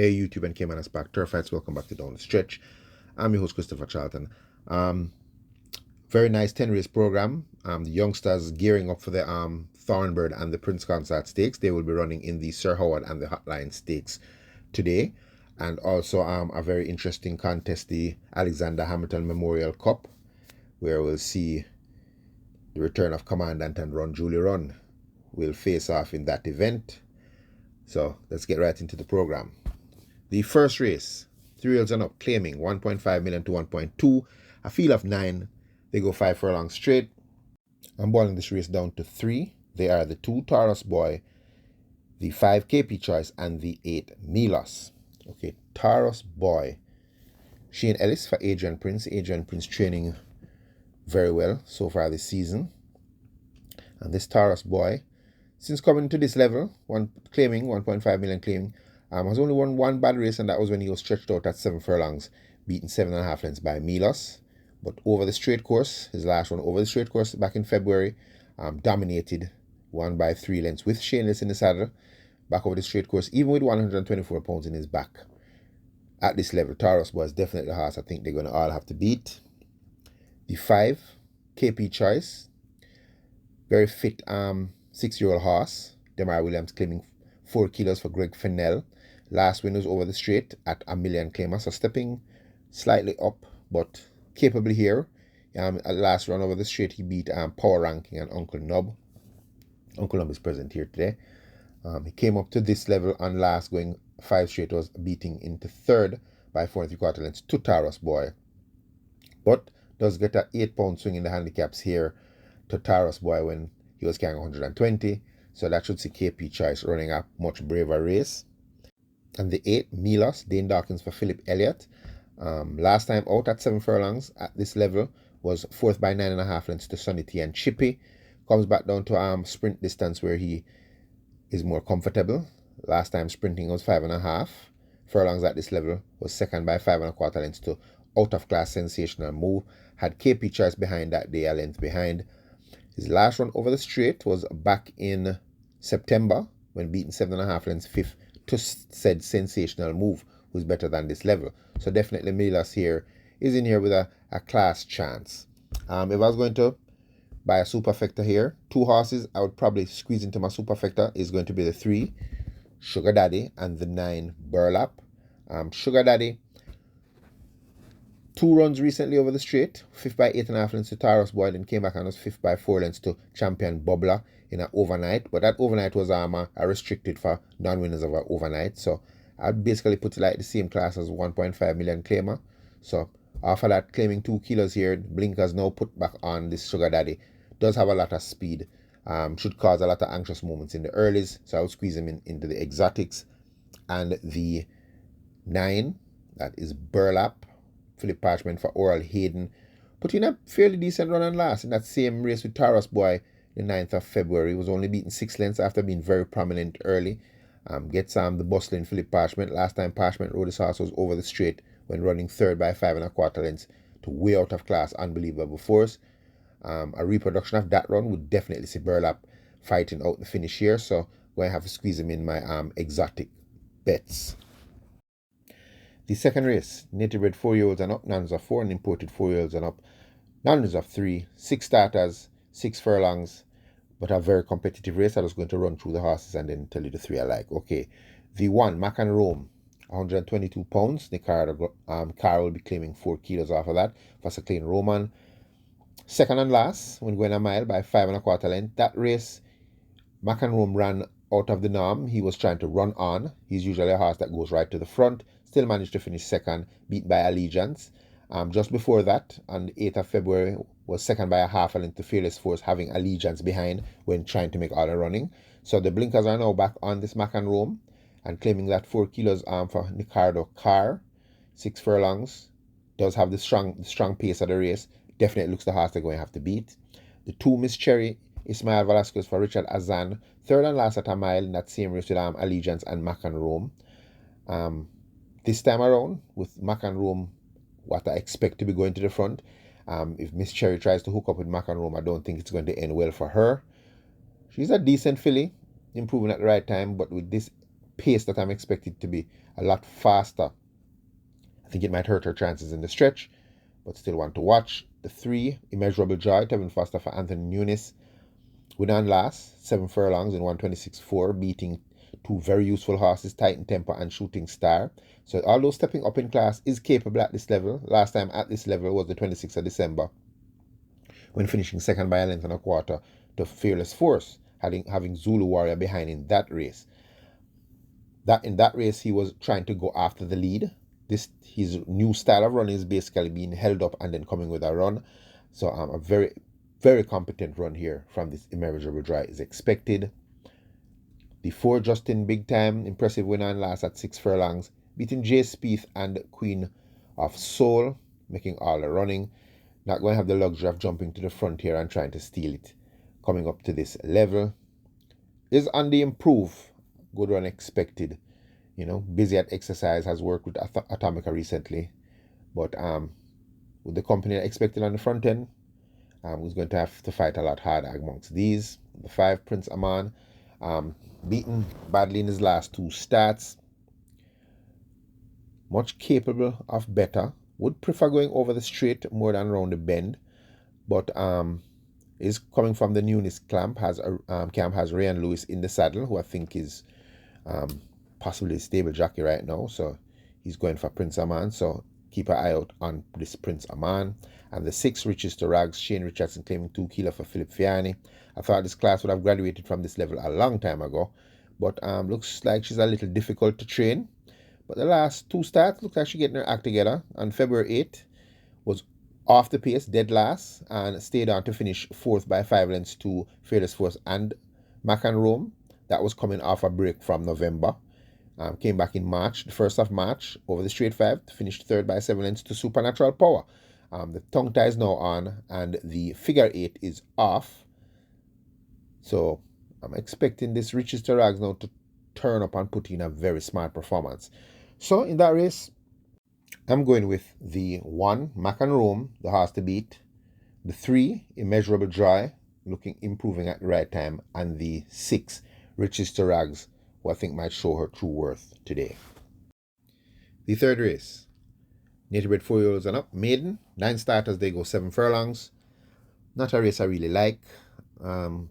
Hey YouTube and Caymanas back. Turfites, welcome back to Down the Stretch. I'm your host Christopher Charlton. Very nice 10 race program. The youngsters gearing up for the Thornbird and the Prince Consort Stakes. They will be running in the Sir Howard and the Hotline Stakes today. And also a very interesting contest, the Alexander Hamilton Memorial Cup, where we'll see the return of Commandant and Run Julie Run will face off in that event. So let's get right into the program. The first race, 3 years and up, claiming 1.5 million to 1.2, a field of 9. They go 5 furlongs straight. I'm boiling this race down to 3. They are the 2 Taurus Boy, the 5 KP Choice, and the 8 Milos. Okay, Taurus Boy. Shane Ellis for Adrian Prince. Adrian Prince training very well so far this season. And this Taurus Boy, since coming to this level, claiming 1.5 million claiming, has only won one bad race, and that was when he was stretched out at 7 furlongs, beaten 7.5 lengths by Milos. But over the straight course, his last one over the straight course back in February, dominated, won by 3 lengths with Shane Ellis in the saddle, back over the straight course, even with 124 pounds in his back. At this level, Taurus was definitely the horse I think they're going to all have to beat. The 5, KP Choice, very fit 6-year-old horse. Demar Williams claiming 4 kilos for Greg Fennell. Last win was over the straight at a million claimer, so stepping slightly up, but capable here. At last run over the straight, he beat Power Ranking and Uncle Nub. Uncle Nub is present here today. He came up to this level on last going 5 straight, was beating into third by 4 3/4 lengths to Taurus Boy. But does get an 8-pound swing in the handicaps here to Taurus Boy when he was carrying 120. So that should see KP Choice running a much braver race. And the 8, Milos, Dane Dawkins for Philip Elliott. Last time out at 7 furlongs at this level was 4th by 9.5 lengths to Sonny T and Chippy. Comes back down to sprint distance where he is more comfortable. Last time sprinting was 5.5 furlongs at this level, was second by 5.25 lengths to Out of Class Sensational Move. Had KP Choice behind that day, a length behind. His last run over the straight was back in September when beaten 7.5 lengths 5th to said Sensational Move, who's better than this level. So definitely Milos here is in here with a class chance. If I was going to buy a superfecta here, 2 horses I would probably squeeze into my superfecta is going to be the 3, Sugar Daddy, and the 9, Burlap. Sugar Daddy, 2 runs recently over the straight, 5th by 8.5 lengths to Taurus Boy, then came back and was 5th by 4 lengths to Champion Bubbler in an overnight. But that overnight was a restricted for non-winners of an overnight. So I'd basically put it like the same class as 1.5 million claimer. So after that, claiming 2 kilos here, blinkers now put back on this Sugar Daddy. Does have a lot of speed. Should cause a lot of anxious moments in the earlies. So I would squeeze him into the exotics. And the 9, that is Burlap. Philip Parchment for Oral Hayden. Put in a fairly decent run and last in that same race with Taurus Boy the 9th of February. He was only beaten 6 lengths after being very prominent early. Gets the bustling Philip Parchment. Last time Parchment rode his horse was over the straight when running 3rd by 5.25 lengths to way out of class, unbelievable force. A reproduction of that run would definitely see Burlap fighting out the finish here. So going to have to squeeze him in my exotic bets. The second race, native bred 4-year-olds and up, nuns of 4, and imported 4-year-olds and up, nuns of 3, 6 starters, 6 furlongs, but a very competitive race. I'm just going to run through the horses and then tell you the 3 I like. Okay, the 1, Mac and Rome, 122 pounds. The car will be claiming 4 kilos off of that for Sir Clean Roman. Second and last, when going a mile by 5.25 lengths. That race, Mac and Rome ran out of the norm. He was trying to run on. He's usually a horse that goes right to the front. Still managed to finish second, beat by Allegiance. Just before that, on the 8th of February, was second by a half a length to Fearless Force, having Allegiance behind when trying to make all the running. So the blinkers are now back on this Mac and Rome and claiming that 4 kilos for Ricardo Carr, 6 furlongs. Does have the strong pace of the race. Definitely looks the horse they're going to have to beat. The 2, Miss Cherry, Ismail Velasquez for Richard Azan, 3rd and last at a mile in that same race with Allegiance and Mac and Rome. This time around, with Mac and Rome, what I expect to be going to the front. If Miss Cherry tries to hook up with Mac and Rome, I don't think it's going to end well for her. She's a decent filly, improving at the right time, but with this pace that I'm expected to be a lot faster. I think it might hurt her chances in the stretch, but still want to watch. The 3, Immeasurable Joy, Tevin Foster for Anthony Nunes. Win on last, 7 furlongs in 126.4, beating 2 very useful horses, Titan Temper and Shooting Star. So although stepping up in class is capable at this level, last time at this level was the 26th of December, when finishing second by a length and a quarter to Fearless Force, having Zulu Warrior behind in that race. In that race, he was trying to go after the lead. His new style of running is basically being held up and then coming with a run. So a very, very competent run here from this Immeasurable Joy is expected. The 4, Justin Big Time, impressive win on last at 6 furlongs, beating Jay Spieth and Queen of Soul, making all the running. Not going to have the luxury of jumping to the front here and trying to steal it. Coming up to this level is on the improve. Good run expected. Busy at exercise, has worked with Atomica recently. But with the company expected on the front end, he's going to have to fight a lot harder amongst these. The 5, Prince Aman, beaten badly in his last 2 starts. Much capable of better. Would prefer going over the straight more than around the bend. But is coming from the Nunes camp. Has Ryan Lewis in the saddle, who I think is possibly a stable jockey right now. So he's going for Prince Aman. So keep an eye out on this Prince Aman. And the 6, Riches to Rags, Shane Richardson claiming 2 kilo for Philip Fiani. I thought this class would have graduated from this level a long time ago. But looks like she's a little difficult to train. But the last 2 starts, looks like she's getting her act together. On February 8th, was off the pace, dead last, and stayed on to finish 4th by 5 lengths to Fearless Force and Mac and Rome. That was coming off a break from November. Came back in March, the 1st of March, over the straight 5, to finish 3rd by 7 lengths to Supernatural Power. The tongue tie is now on, and the figure 8 is off. So I'm expecting this Riches to Rags now to turn up and put in a very smart performance. So in that race, I'm going with the 1, Mac and Rome, the horse to beat. The 3, Immeasurable Joy, improving at the right time. And the 6, Riches to Rags, who I think might show her true worth today. The 3rd race, Native Bred 4-year-olds and up, maiden, 9 starters, they go 7 furlongs. Not a race I really like. The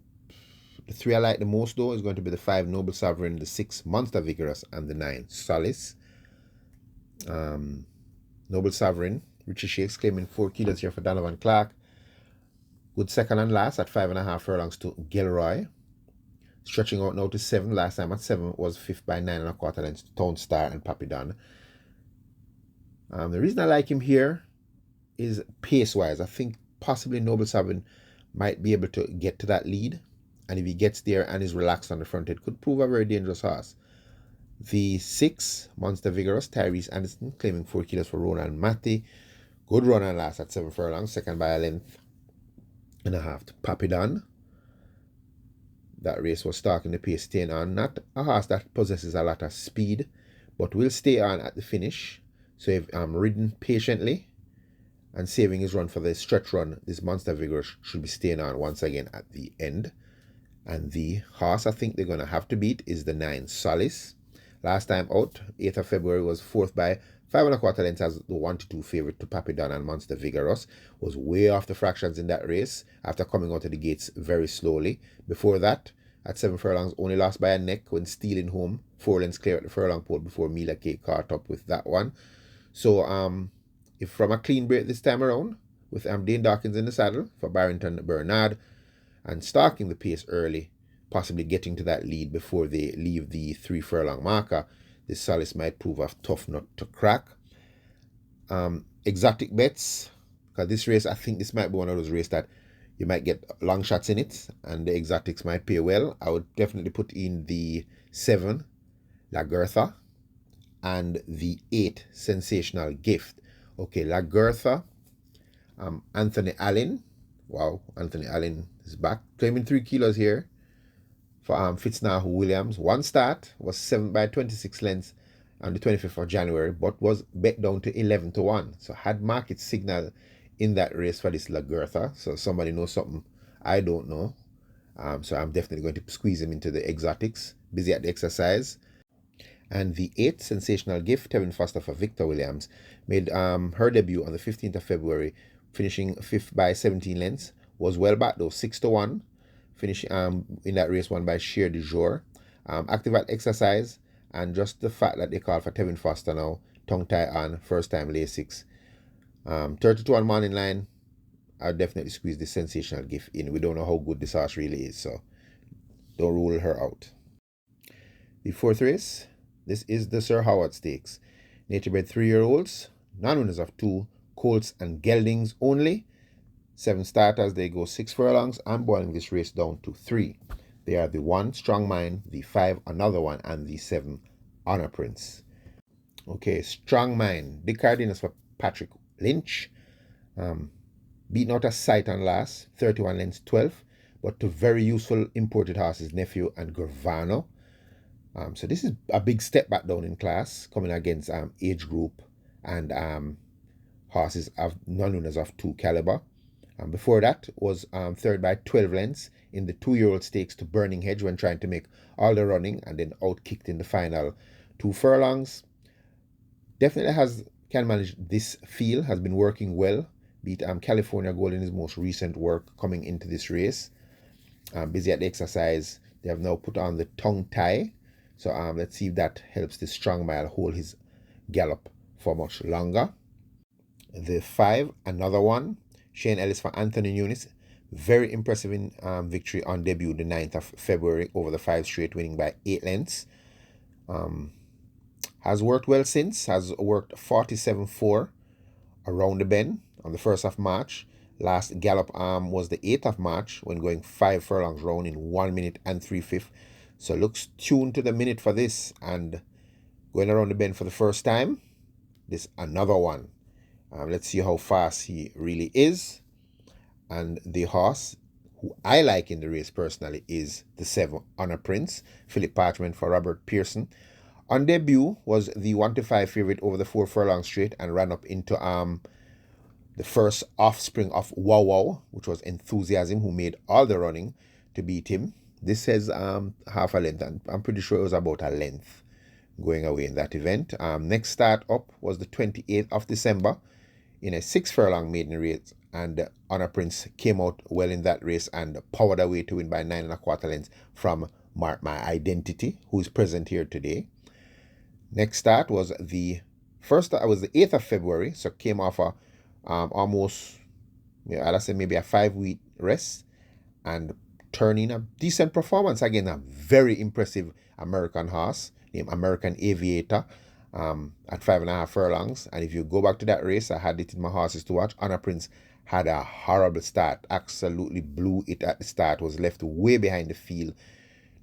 3 I like the most, though, is going to be the 5, Noble Sovereign, the 6, Monster Vigorous, and the 9, Solace. Noble Sovereign, Richie Shakes claiming 4 kilos here for Donovan Clark. Good second and last at 5.5 furlongs to Gilroy. Stretching out now to 7. Last time at 7 was 5th by 9.25 lengths to Town Star and Papi Don. The reason I like him here is pace-wise. I think possibly Noble Sovereign might be able to get to that lead. And if he gets there and is relaxed on the front, it could prove a very dangerous horse. The 6, Monster Vigorous, Tyrese Anderson, claiming 4 kilos for Ronan Matty. Good run and last at 7 furlongs, second by a length and a half to Papi Don. That race was stalking the pace, staying on. Not a horse that possesses a lot of speed, but will stay on at the finish. So if I'm ridden patiently and saving his run for the stretch run, this Monster Vigorous should be staying on once again at the end. And the horse I think they're going to have to beat is the 9, Solace. Last time out, 8th of February, was 4th by 5.25 lengths as the 1-2 favorite to Papi Don and Monster Vigorous. Was way off the fractions in that race after coming out of the gates very slowly. Before that, at 7 furlongs, only lost by a neck when stealing home. 4 lengths clear at the furlong pole before Mila K caught up with that one. So, if from a clean break this time around, with Dane Dawkins in the saddle for Barrington Bernard, and stalking the pace early, possibly getting to that lead before they leave the 3 furlong marker, this Solace might prove a tough nut to crack. Exotic bets, because this race, I think this might be one of those races that you might get long shots in it, and the exotics might pay well. I would definitely put in the 7, Lagertha, and the 8, Sensational Gift. Okay, Lagertha, Anthony Allen. Wow, Anthony Allen is back, claiming 3 kilos here for Fitznahu Williams. 1 start was 7 by 26 lengths on the 25th of January, but was bet down to 11-1. So had market signal in that race for this Lagertha. So somebody knows something I don't know. So I'm definitely going to squeeze him into the exotics. Busy at the exercise. And the 8th, Sensational Gift, Tevin Foster for Victor Williams, made her debut on the 15th of February, finishing 5th by 17 lengths. Was well back though, 6-1. Finishing in that race won by Sheer du Jour. Active at exercise, and just the fact that they call for Tevin Foster now, tongue tie on, first time lay 6. 32-1 morning line, I'll definitely squeeze the Sensational Gift in. We don't know how good this horse really is, so don't rule her out. The 4th race, this is the Sir Howard Stakes. Nature bred 3-year-olds, non-winners of 2, colts and geldings only. 7 starters, they go 6 furlongs. I'm boiling this race down to 3. They are the 1, Strong Mind, the 5, Another One, and the 7, Honor Prince. Okay, Strong Mind. Dick Cardenas for Patrick Lynch. Beaten out of sight on last, 31 lengths 12, but to very useful imported horses, Nephew and Gravano. So this is a big step back down in class, coming against age group and horses of non-winners of 2 caliber. Before that was third by 12 lengths in the 2-year-old stakes to Burning Hedge when trying to make all the running, and then out-kicked in the final 2 furlongs. Definitely can manage this field, has been working well. Beat California Gold in his most recent work coming into this race. Busy at the exercise. They have now put on the tongue tie. So let's see if that helps the Strong Mile hold his gallop for much longer. The 5, Another One. Shane Ellis for Anthony Nunes. Very impressive in victory on debut the 9th of February over the 5 straight, winning by 8 lengths. Has worked well since. Has worked 47-4 around the bend on the 1st of March. Last gallop was the 8th of March when going 5 furlongs round in 1 minute and 3/5. So looks tuned to the minute for this, and going around the bend for the first time. This Another One. Let's see how fast he really is. And the horse who I like in the race personally is the 7, Honor Prince, Philip Parchment for Robert Pearson. On debut was the 1-5 favorite over the 4 furlong straight and ran up into the first offspring of Wow Wow, which was Enthusiasm, who made all the running to beat him. This says half a length, and I'm pretty sure it was about a length going away in that event. Next start up was the 28th of December in a 6 furlong maiden race, and Honor Prince came out well in that race and powered away to win by 9 1/4 lengths from Mark My Identity, who is present here today. Next start was the 8th of February, so came off a almost, I'd say maybe a 5-week rest, and turning a decent performance. Again, a very impressive American horse named American Aviator at 5.5 furlongs. And if you go back to that race, I had it in my horses to watch. Honor Prince had a horrible start, absolutely blew it at the start, was left way behind the field,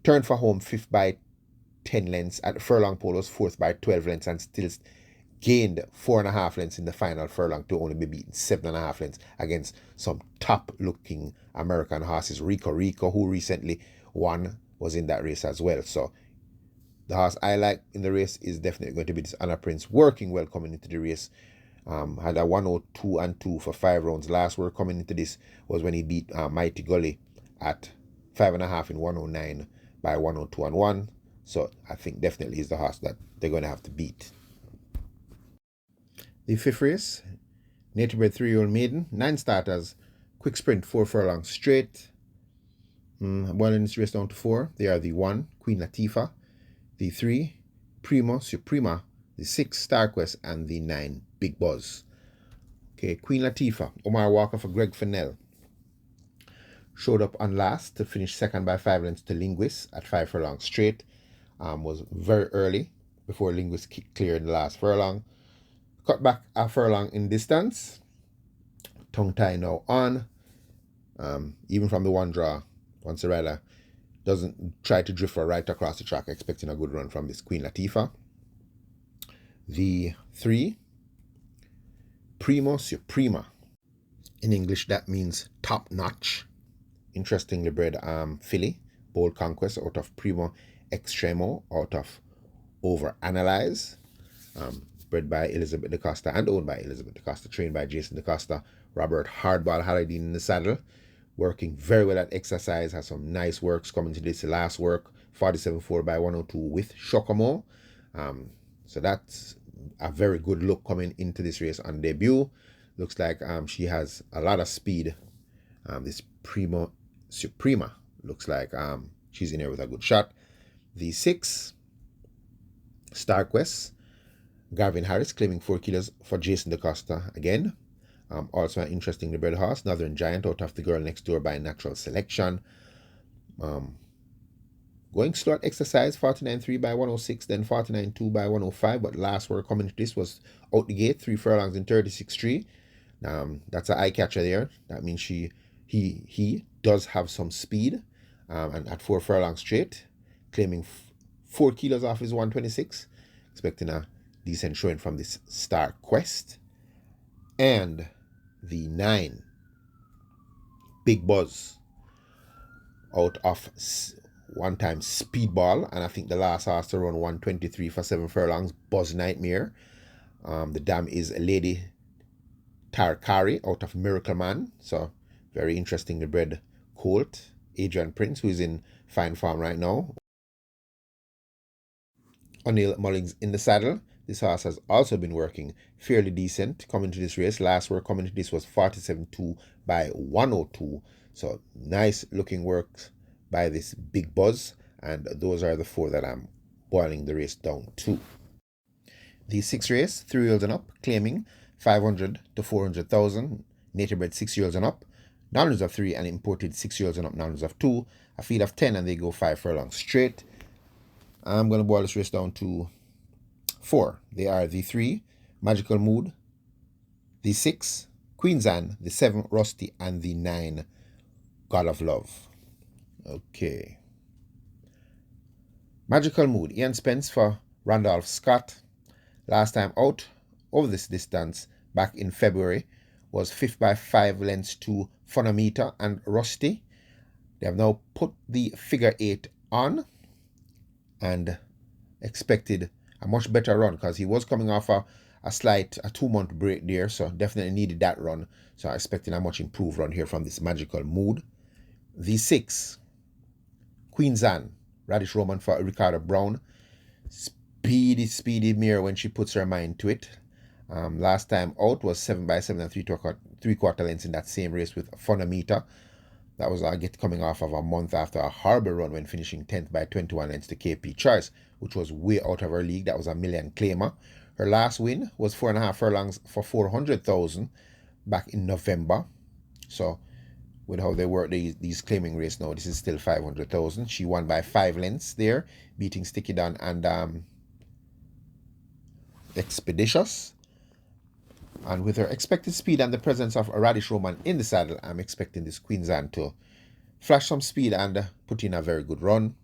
turned for home 5th by 10 lengths at the furlong pole, was 4th by 12 lengths, and still gained 4.5 lengths in the final furlong to only be beaten 7.5 lengths against some top-looking American horses. Rico, who recently won, was in that race as well. So the horse I like in the race is definitely going to be this Honor Prince, working well coming into the race. Had a 102 and 2 for 5 rounds. Last word coming into this was when he beat Mighty Gully at 5.5 in 109 by 102 and 1. So I think definitely is the horse that they're going to have to beat. The 5th race, Nature Bred 3-year-old maiden, 9 starters, quick sprint 4 furlongs straight. Boiling this race down to 4. They are the 1, Queen Latifah, the 3, Primo Suprema, the 6, Star Quest, and the 9, Big Buzz. Okay, Queen Latifah, Omar Walker for Greg Fennell. Showed up on last to finish second by 5 lengths to Linguist at 5 furlongs straight. Was very early before Linguist cleared the last furlong. Cut back a furlong in distance. Tongue tie now on. Even from the one draw, once the rider doesn't try to drift right across the track, expecting a good run from this Queen Latifah. The 3, Primo Suprema. In English, that means top notch. Interestingly bred filly, Bold Conquest out of Primo Extremo, out of Overanalyze. Bred by Elizabeth DaCosta and owned by Elizabeth DaCosta, trained by Jason DaCosta. Robert Hardball Hallidine in the saddle, working very well at exercise, has some nice works coming to this last work, 47-4 by 102 with Shokomo. So that's a very good look coming into this race on debut. Looks like she has a lot of speed. This Suprema looks like she's in here with a good shot. The 6, Star Quest, Garvin Harris claiming 4 kilos for Jason DaCosta again. Also an interesting bred horse, Northern Giant out of the Girl Next Door by Natural Selection. Going slow at exercise, 49.3 by 106, then 49.2 by 105, but last word coming to this was out the gate, 3 furlongs in 36.3. That's an eye catcher there. That means he does have some speed, and at 4 furlongs straight, claiming 4 kilos off his 126, expecting a decent showing from this Star Quest. And the 9, Big Buzz, out of one-time Speedball, and I think the last horse to run 123 for 7 furlongs, Buzz Nightmare. The dam is Lady Tarkari out of Miracle Man, so very interestingly bred colt. Adrian Prince, who is in fine form right now. O'Neill Mullings in the saddle. This horse has also been working fairly decent coming to this race. Last work coming to this was 47.2 by 102. So nice looking work by this Big Buzz. And those are the 4 that I'm boiling the race down to. The 6th race, 3-year-olds and up, claiming 500 to 400,000. Native bred 6-year-olds and up. Non-runners of 3 and imported 6-year-olds and up, non-runners of 2. A field of 10 and they go 5 furlongs straight. I'm going to boil this race down to 4. They are the 3, Magical Mood, the 6, Queen's Anne, the 7, Rusty, and the 9, God of Love. Okay. Magical Mood, Ian Spence for Randolph Scott. Last time out over this distance back in February was 5th by 5 lengths to Phonometer and Rusty. They have now put the figure 8 on and expected a much better run because he was coming off a 2-month break there, so definitely needed that run. So I'm expecting a much improved run here from this Magical Mood. The 6, Queen's Anne, Radish Roman for Ricardo Brown. Speedy mare when she puts her mind to it. Last time out was 7 by 7 and 3/4 lengths in that same race with Phonometer. That was coming off of a month after a horrible run when finishing 10th by 21 lengths to KP Choice, which was way out of her league. That was a million claimer. Her last win was 4.5 furlongs for 400,000 back in November. So with how they work these claiming race now, this is still 500,000. She won by 5 lengths there, beating Sticky Don and Expeditious. And with her expected speed and the presence of a Radish Roman in the saddle, I'm expecting this Queen's Anne to flash some speed and put in a very good run.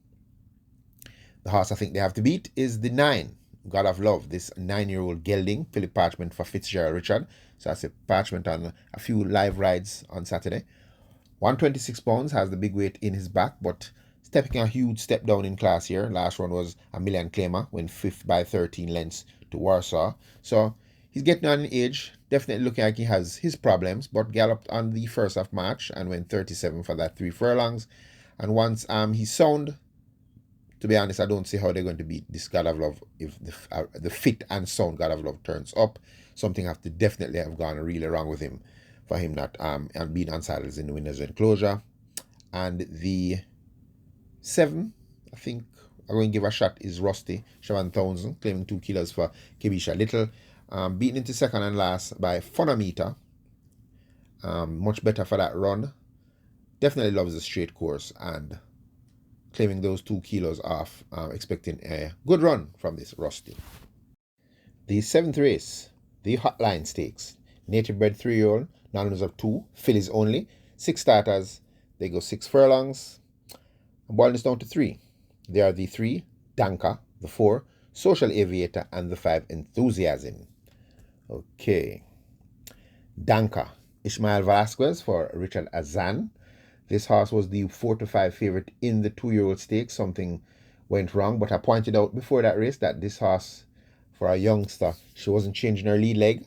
The horse I think they have to beat is the 9, God of Love, this 9-year-old gelding, Philip Parchment for Fitzgerald Richard. So that's a Parchment on a few live rides on Saturday. 126 pounds, has the big weight in his back, but stepping a huge step down in class here. Last run was a million claimer, went 5th by 13 lengths to Warsaw. So he's getting on in age, definitely looking like he has his problems, but galloped on the 1st of March and went 37 for that 3 furlongs. And once he's sound, to be honest, I don't see how they're going to beat this God of Love if the fit and sound God of Love turns up. Something have to definitely have gone really wrong with him for him not and being on saddles in the winner's enclosure. And the 7, I think I'm going to give a shot, is Rusty, 7,000, claiming 2 kilos for Kibisha Little. Beaten into second and last by Phonometer. Much better for that run. Definitely loves the straight course and claiming those 2 kilos off. Expecting a good run from this Rusty. The 7th race, the Hotline Stakes. Native bred 3-year-old, non-runners of 2, fillies only, 6 starters. They go 6 furlongs. I'm boiling this down to 3. They are the 3, Danka, the 4, Social Aviator, and the 5, Enthusiasm. Okay. Danka, Ishmael Velasquez for Richard Azan. This horse was the 4-5 favorite in the 2-year-old stakes. Something went wrong, but I pointed out before that race that this horse, for a youngster, she wasn't changing her lead leg.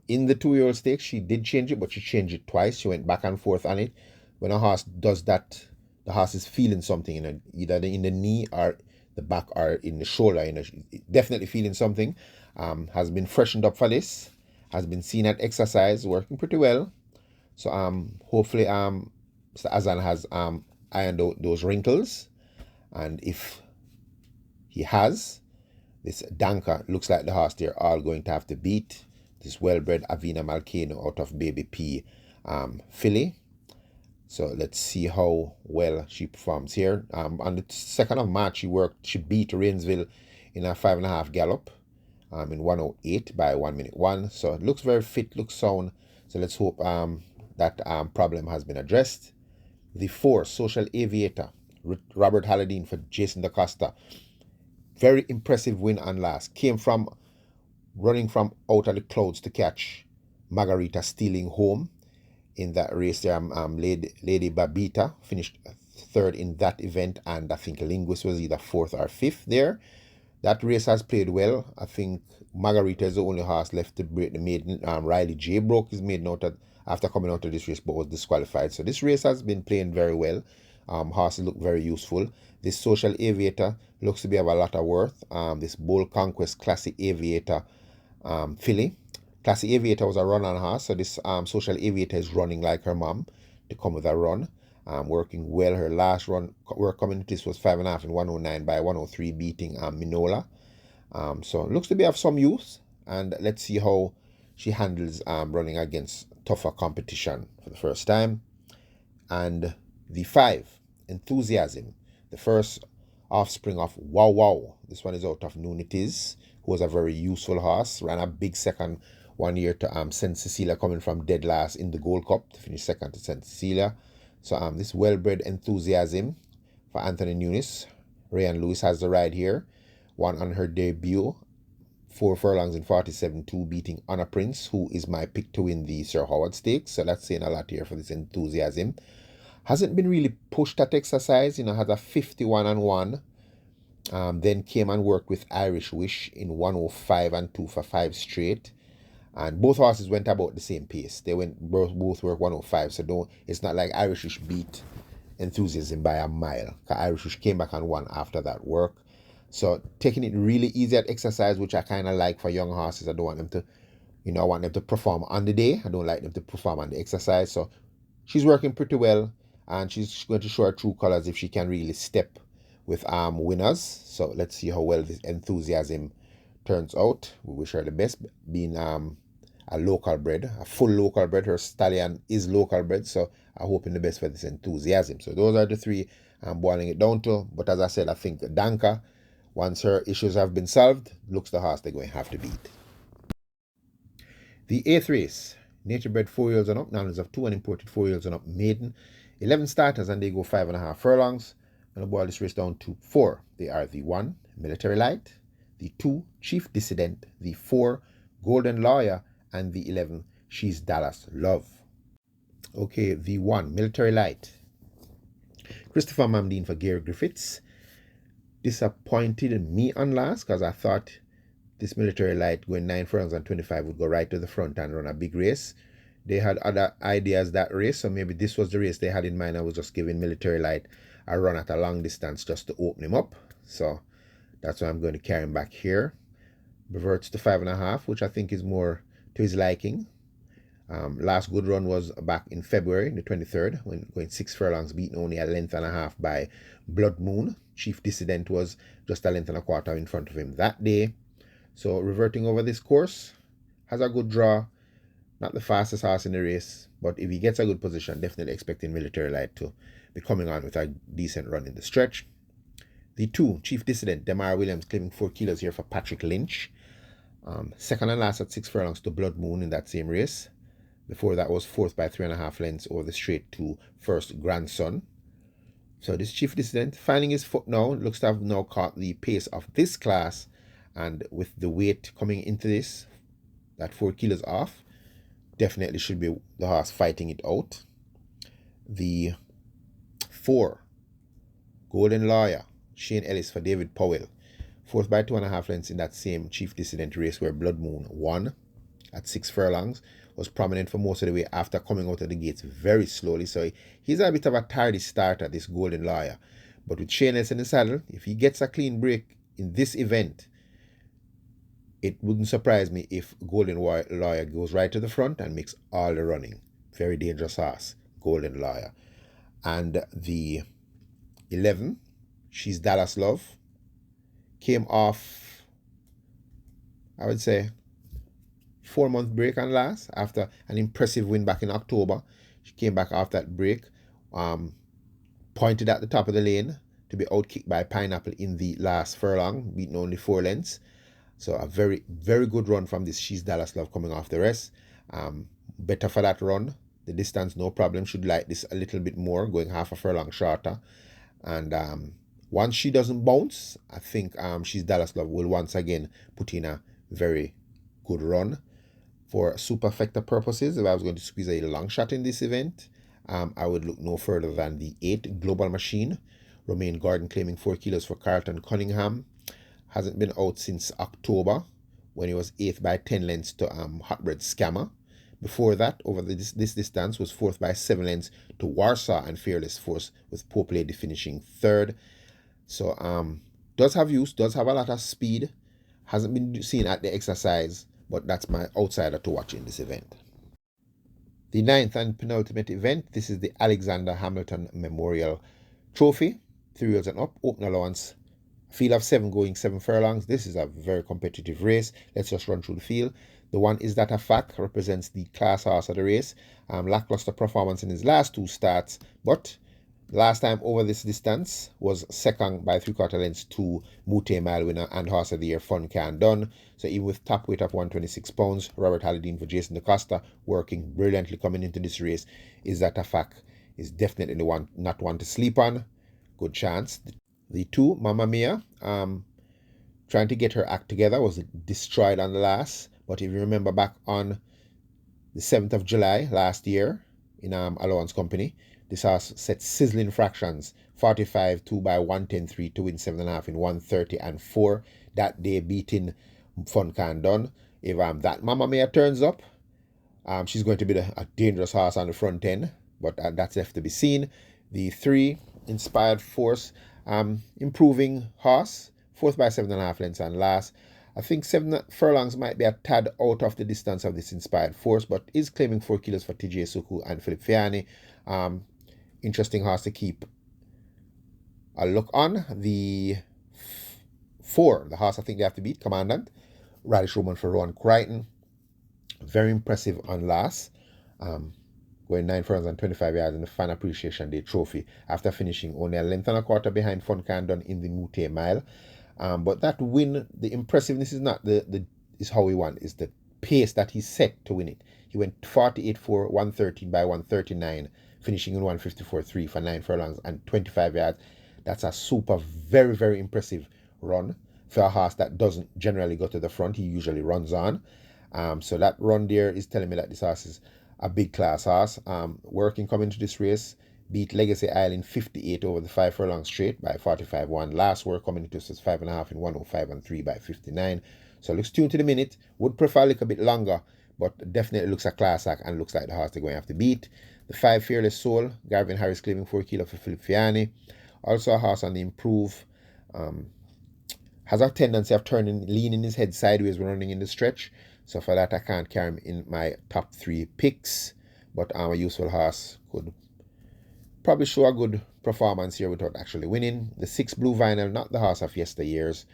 In the 2-year-old stakes, she did change it, but she changed it twice. She went back and forth on it. When a horse does that, the horse is feeling something, either in the knee or the back or in the shoulder. Definitely feeling something. Has been freshened up for this. Has been seen at exercise, working pretty well. So hopefully Mr. Azan has ironed out those wrinkles, and if he has, this Danka looks like the horse they're all going to have to beat. This well-bred Avina Malcano out of Baby P filly. So let's see how well she performs here. On the 2nd of March, she beat Rainsville in a 5.5 gallop in 108 by 1 minute 1. So it looks very fit, looks sound. So let's hope that problem has been addressed. The 4, Social Aviator, Robert Halladine for Jason DaCosta. Very impressive win on last. Came from running from out of the clouds to catch Margarita stealing home in that race there. Lady Babita finished 3rd in that event, and I think Linguist was either 4th or 5th there. That race has played well. I think Margarita is the only horse left to break the maiden. Riley J broke his maiden after coming out of this race, but was disqualified. So this race has been playing very well. Horses look very useful. This Social Aviator looks to be of a lot of worth. This Bold Conquest Classic Aviator filly. Classic Aviator was a run-on horse, so this Social Aviator is running like her mom to come with a run. Working well. Her last run, work coming into this was 5.5 in 109 by 103, beating Minola. So it looks to be of some use, and let's see how she handles running against tougher competition for the first time. And the 5, Enthusiasm, the first offspring of Wow Wow. This one is out of Nunities, who was a very useful horse. Ran a big second 1 year to St. Cecilia, coming from dead last in the Gold Cup to finish 2nd to St. Cecilia. So this well-bred Enthusiasm for Anthony Nunes. Rayan Lewis has the ride here. Won on her debut. 4 furlongs in 47.2, beating Honor Prince, who is my pick to win the Sir Howard Stakes. So that's saying a lot here for this Enthusiasm. Hasn't been really pushed at exercise. Has a 51 and 1. Then came and worked with Irish Wish in 105 and 2 for 5 straight. And both horses went about the same pace. They both were 105. So it's not like Irish Wish beat Enthusiasm by a mile. Irish Wish came back and won after that work. So taking it really easy at exercise, which I kind of like for young horses. I don't want them to, I want them to perform on the day. I don't like them to perform on the exercise. So she's working pretty well, and she's going to show her true colors if she can really step with winners. So let's see how well this Enthusiasm turns out. We wish her the best, being a local bred, a full local bred. Her stallion is local bred, so I'm hoping the best for this Enthusiasm. So those are the 3 I'm boiling it down to. But as I said, I think Danka, once her issues have been solved, looks the horse they're going to have to beat. The 8th race, nature bred 4-year-olds and up, knowledge of 2 and imported 4-year-olds and up maiden. 11 starters, and they go 5.5 furlongs. I'm going to boil this race down to 4. They are the 1, Military Light, the 2, Chief Dissident, the 4, Golden Lawyer, and the 11, She's Dallas Love. Okay, the 1, Military Light. Christopher Mamdine for Gary Griffiths. Disappointed me on last, because I thought this Military Light going 9 furlongs and 25 would go right to the front and run a big race. They had other ideas that race, so maybe this was the race they had in mind. I was just giving Military Light a run at a long distance just to open him up. So that's why I'm going to carry him back here. Reverts to 5.5, which I think is more to his liking. Last good run was back in February, the 23rd, when going 6 furlongs, beaten only a length and a half by Blood Moon. Chief Dissident was just a length and a quarter in front of him that day. So reverting over this course, has a good draw. Not the fastest horse in the race, but if he gets a good position, definitely expecting Military Light to be coming on with a decent run in the stretch. The 2, Chief Dissident, Demar Williams, claiming 4 kilos here for Patrick Lynch. Second and last at 6 furlongs to Blood Moon in that same race. Before that was 4th by 3.5 lengths over the straight to First Grandson. So this Chief Dissident finding his foot now, looks to have now caught the pace of this class, and with the weight coming into this, that 4 kilos off, definitely should be the horse fighting it out. The 4, Golden Lawyer, Shane Ellis for David Powell. 4th by 2.5 lengths in that same Chief Dissident race where Blood Moon won at 6 furlongs. Was prominent for most of the way after coming out of the gates very slowly. So he's a bit of a tardy starter, this Golden Lawyer. But with Shane Nelson in the saddle, if he gets a clean break in this event, it wouldn't surprise me if Golden Lawyer goes right to the front and makes all the running. Very dangerous horse, Golden Lawyer. And the 11, She's Dallas Love, came off, I would say, 4-month break on last after an impressive win back in October. She came back after that break, pointed at the top of the lane to be outkicked by Pineapple in the last furlong, beaten only 4 lengths. So a very, very good run from this She's Dallas Love coming off the rest. Better for that run. The distance, no problem. Should like this a little bit more, going half a furlong shorter. And once she doesn't bounce, I think She's Dallas Love will once again put in a very good run. For superfecta purposes, if I was going to squeeze a long shot in this event, I would look no further than the 8 Global Machine. Romain Gordon claiming 4 kilos for Carlton Cunningham. Hasn't been out since October, when he was 8th by 10 lengths to Hotbread Scammer. Before that, over this distance, was 4th by 7 lengths to Warsaw and Fearless Force, with Pope Lady finishing 3rd. So does have use, does have a lot of speed. Hasn't been seen at the exercise, but that's my outsider to watch in this event. The 9th and penultimate event, this is the Alexander Hamilton Memorial Trophy, 3 wheels and up, open allowance, field of 7 going 7 furlongs. This is a very competitive race. Let's just run through the field. The 1 Is That a Fact represents the class horse of the race. Lackluster performance in his last 2 starts, but last time over this distance was second by 3/4 lengths to multi-mile winner and horse of the year Fun Can Done. So even with top weight of 126 pounds, Robert Halladine for Jason DaCosta working brilliantly coming into this race. Is That a Fact is definitely the one, not one to sleep on. Good chance. The 2 Mamma Mia, trying to get her act together, was destroyed on the last. But if you remember back on the 7th of July last year in Allowance Company, this horse set sizzling fractions, 45 2 by 110.3 to win 7.5 in 130 and 4. That day beating Fun Can Done. If that Mamma Mia turns up, she's going to be a dangerous horse on the front end, but that's left to be seen. The 3 Inspired Force, improving horse, 4th by 7.5 lengths and last. I think 7 furlongs might be a tad out of the distance of this Inspired Force, but is claiming 4 kilos for TJ Suku and Philip Fiani. Interesting horse to keep a look on. The 4, the horse I think they have to beat, Commandant, Radish Roman for Rowan Crichton. Very impressive on last. Going 9 furlongs and 25 yards in the Fan Appreciation Day Trophy after finishing only a length and a quarter behind Fun Can Done in the Mute Mile. But that win, the impressiveness is not is how we want, is the pace that he set to win it. He went 48-4, 113 by 139, finishing in 154.3 for 9 furlongs and 25 yards. That's a super, very, very impressive run for a horse that doesn't generally go to the front. He usually runs on. So that run there is telling me that this horse is a big class horse. Working coming to this race, beat Legacy Island 58 over the 5 furlong straight by 45-1. Last work coming into this 5.5 in 105 and 3 by 59. So looks tuned to the minute. Would prefer a little bit longer, but definitely looks a class act and looks like the horse they're going to have to beat. The 5 Fearless Soul, Garvin Harris claiming 4 kilo for Philip Fiani. Also a horse on the improve. Has a tendency of leaning his head sideways when running in the stretch. So for that, I can't carry him in my top 3 picks. But a useful horse, could probably show a good performance here without actually winning. The 6 Blue Vinyl, not the horse of yesteryears.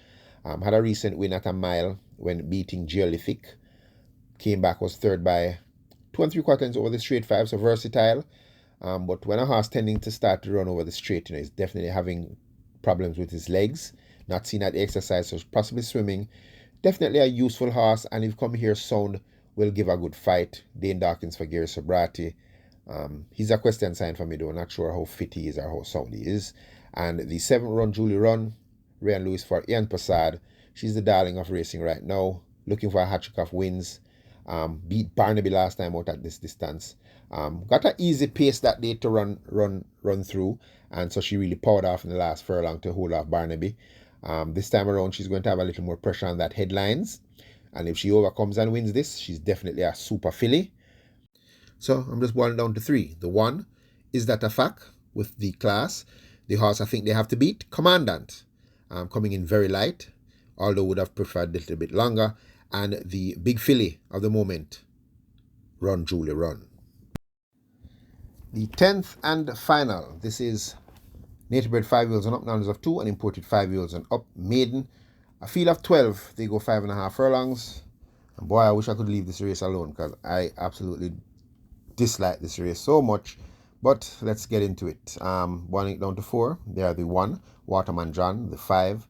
Had a recent win at a mile when beating Geolithic. Came back, was 3rd by 2 3/4 lengths over the straight 5, so versatile. But when a horse tending to start to run over the straight, he's definitely having problems with his legs. Not seen at the exercise, so possibly swimming. Definitely a useful horse, and if come here sound, will give a good fight. Dane Dawkins for Gary Sobrati. He's a question sign for me though. Not sure how fit he is or how sound he is. And the 7th Run Julie Run, Ryan Lewis for Ian Passad. She's the darling of racing right now. Looking for a hat-trick of wins. Beat Barnaby last time out at this distance. Got an easy pace that day to run through, and so she really powered off in the last furlong to hold off Barnaby. This time around, she's going to have a little more pressure on that headlines, and if she overcomes and wins this, she's definitely a super filly. So I'm just boiling down to 3. The 1 Is That a Fact with the class. The horse I think they have to beat, Commandant, coming in very light, although would have preferred a little bit longer. And the big filly of the moment, Run Julie Run. The 10th and final. This is native bred 5-year-olds and up, numbers of 2, and imported 5-year-olds and up, maiden. A field of 12, they go 5.5 furlongs. And boy, I wish I could leave this race alone because I absolutely dislike this race so much. But let's get into it. 1 down to 4. They are the 1, Waterman John, the 5,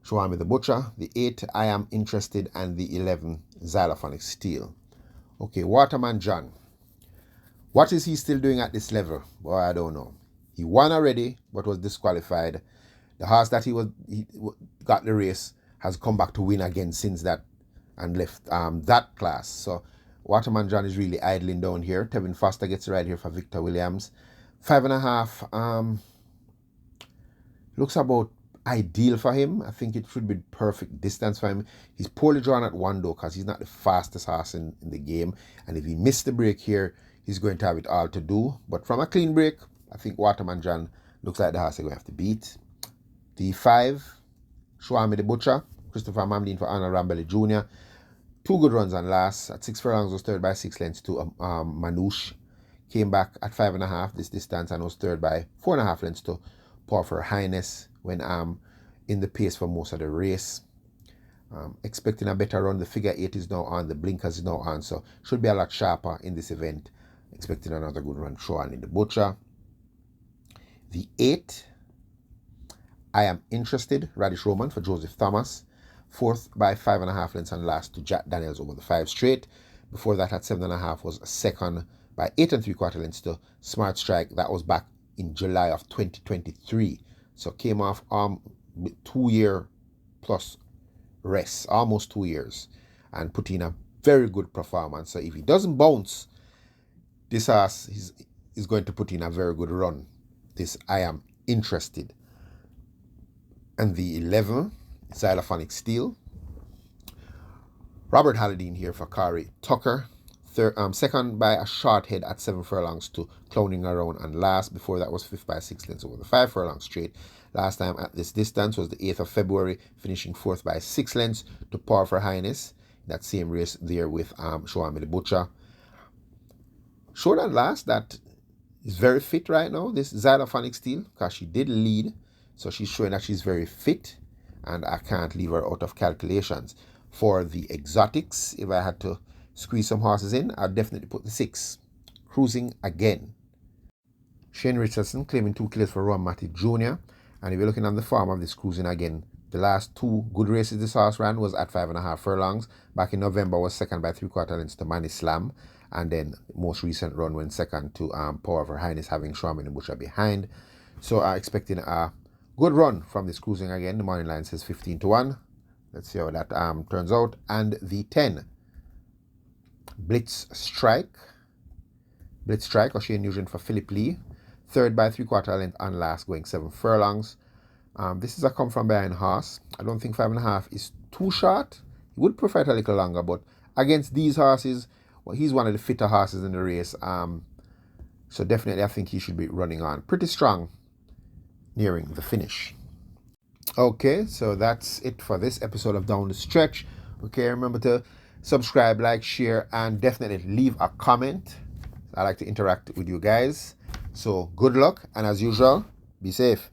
Shoami the Butcher, the 8, I Am Interested, and the 11, Xylophonic Steel. Okay, Waterman John. What is he still doing at this level? Well, I don't know. He won already, but was disqualified. The horse that he got the race has come back to win again since that and left that class. So Waterman John is really idling down here. Tevin Foster gets right here for Victor Williams. 5.5. Looks about ideal for him. I think it should be perfect distance for him. He's poorly drawn at 1 though because he's not the fastest horse in the game. And if he missed the break here, he's going to have it all to do. But from a clean break, I think Waterman John looks like the horse they're going to have to beat. The 5, Shoami the Butcher, Christopher Mamdine for Arnold Rambelli Jr. 2 good runs on last. At 6 furlongs was third by 6 lengths to Manouche. Came back at 5.5 this distance and was third by 4.5 lengths to Power for Highness when in the pace for most of the race. Expecting a better run. The figure 8 is now on. The blinkers is now on. So should be a lot sharper in this event. Expecting another good run. Shoami the Butcher. The 8, I Am Interested, Radish Roman for Joseph Thomas. 4th by 5.5 lengths and last to Jack Daniels over the 5 straight. Before that at 7.5 was 2nd by 8 3/4 lengths to Smart Strike. That was back in July of 2023. So came off 2-year plus rest, almost 2 years, and put in a very good performance. So if he doesn't bounce, this horse is going to put in a very good run. This I Am Interested. And the 11, Xylophonic Steel. Robert Halladine here for Kari Tucker. 2nd by a short head at 7 furlongs to Clowning Around and last. Before that was 5th by 6 lengths over the 5 furlong straight. Last time at this distance was the 8th of February, finishing 4th by 6 lengths to Power for Highness. That same race there with Shoami the Butcher. Showed on last that is very fit right now, this Xylophonic Steel, because she did lead. So she's showing that she's very fit, and I can't leave her out of calculations. For the exotics, if I had to squeeze some horses in, I'd definitely put the 6, Cruising Again. Shane Richardson claiming 2 kills for Ron Matty Jr. And if you're looking on the form of this Cruising Again, the last 2 good races this horse ran was at 5.5 furlongs. Back in November was 2nd by 3/4 lengths to Manny Slam. And then most recent run went 2nd to Power for Highness, having Shoami the Butcher behind. So I'm expecting a good run from this Cruising Again. The morning line says 15-1. Let's see how that turns out. And the 10, Blitz Strike. Blitz Strike, O'Shane Nugent for Philip Lee. 3rd by 3/4 length and last, going 7 furlongs. This is a come from behind horse. I don't think 5.5 is too short. He would prefer it a little longer, but against these horses, well, he's one of the fitter horses in the race. So definitely I think he should be running on pretty strong nearing the finish. Okay, so that's it for this episode of Down the Stretch. Okay, remember to subscribe, like, share, and definitely leave a comment. I like to interact with you guys. So good luck, and as usual, be safe.